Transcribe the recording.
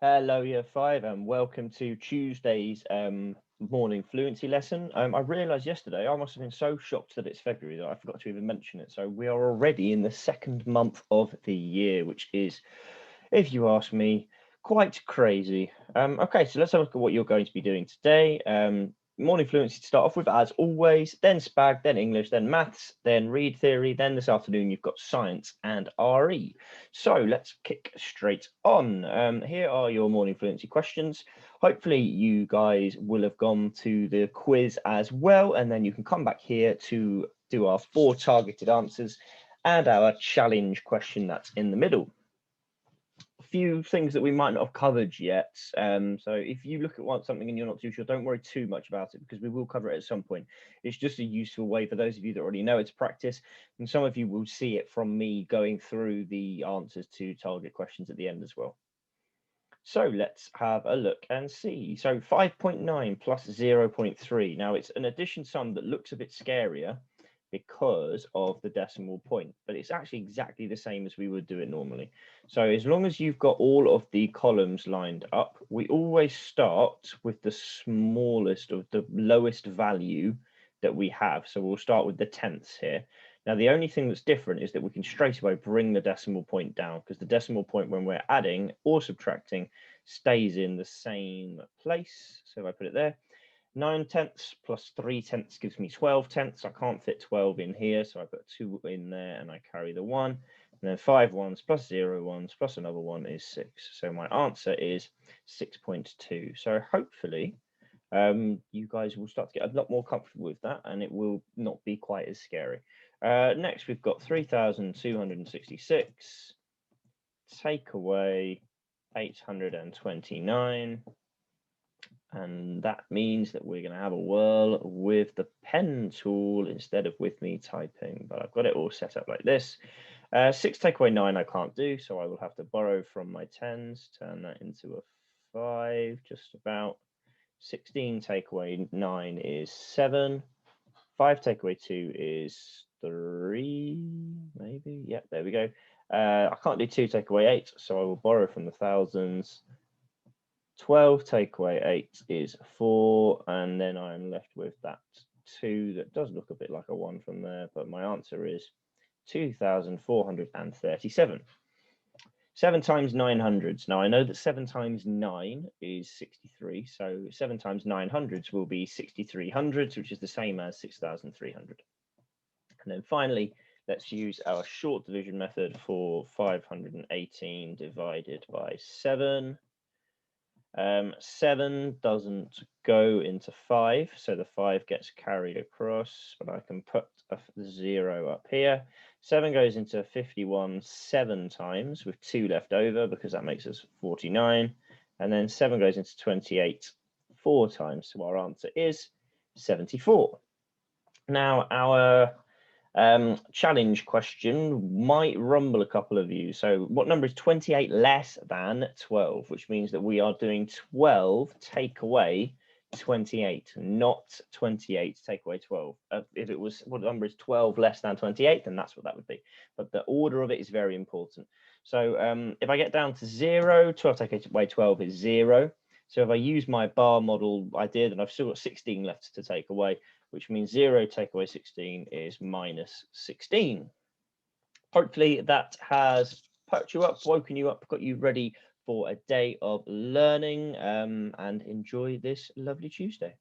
Hello, Year 5, and welcome to Tuesday's morning fluency lesson. I realised yesterday I must have been so shocked that it's February that I forgot to even mention it. So we are already in the second month of the year, which is, if you ask me, quite crazy. Okay, so let's have a look at what you're going to be doing today. Morning fluency to start off with, as always, then SPAG, then English, then maths, then read theory, then this afternoon you've got science and RE. So let's kick straight on. Here are your morning fluency questions. Hopefully you guys will have gone to the quiz as well, and then you can come back here to do our 4 targeted answers and our challenge question that's in the middle. A few things that we might not have covered yet. So if you look at something and you're not too sure, don't worry too much about it because we will cover it at some point. It's just a useful way for those of you that already know it to practice, and some of you will see it from me going through the answers to target questions at the end as well. So let's have a look and see. So 5.9 plus 0.3. Now it's an addition sum that looks a bit scarier because of the decimal point, but it's actually exactly the same as we would do it normally. So as long as you've got all of the columns lined up, we always start with the smallest of the lowest value that we have. So we'll start with the tenths here. Now, the only thing that's different is that we can straight away bring the decimal point down because the decimal point when we're adding or subtracting stays in the same place. So if I put it there, 9 tenths plus 3 tenths gives me 12 tenths. I can't fit 12 in here, so I put 2 in there and I carry the 1. And then 5 ones plus 0 ones plus another 1 is 6. So my answer is 6.2. So hopefully you guys will start to get a lot more comfortable with that and it will not be quite as scary. Next, we've got 3,266, take away 829. And that means that we're going to have a whirl with the pen tool instead of with me typing, but I've got it all set up like this. 6 take away 9 I can't do, so I will have to borrow from my tens, turn that into a 5, just about. 16 take away 9 is 7. 5 take away 2 is 3, maybe. Yeah, there we go. I can't do 2 take away 8, so I will borrow from the thousands. 12 take away 8 is 4, and then I'm left with that 2 that does look a bit like a 1 from there, but my answer is 2,437. 7 times 900s. Now I know that 7 times 9 is 63, so 7 times 900s will be 6,300s, which is the same as 6,300. And then finally, let's use our short division method for 518 divided by 7. 7 doesn't go into 5, so the 5 gets carried across, but I can put a 0 up here. 7 goes into 51 7 times with 2 left over because that makes us 49. And then 7 goes into 28 4 times, so our answer is 74. Now, our challenge question might rumble a couple of you. So what number is 28 less than 12, which means that we are doing 12 take away 28, not 28 take away 12. If it was, what number is 12 less than 28, then that's what that would be. But the order of it is very important. So if I get down to 0, 12 take away 12 is 0. So if I use my bar model idea, then I've still got 16 left to take away, which means 0 take away 16 is minus 16. Hopefully that has perked you up, woken you up, got you ready for a day of learning, and enjoy this lovely Tuesday.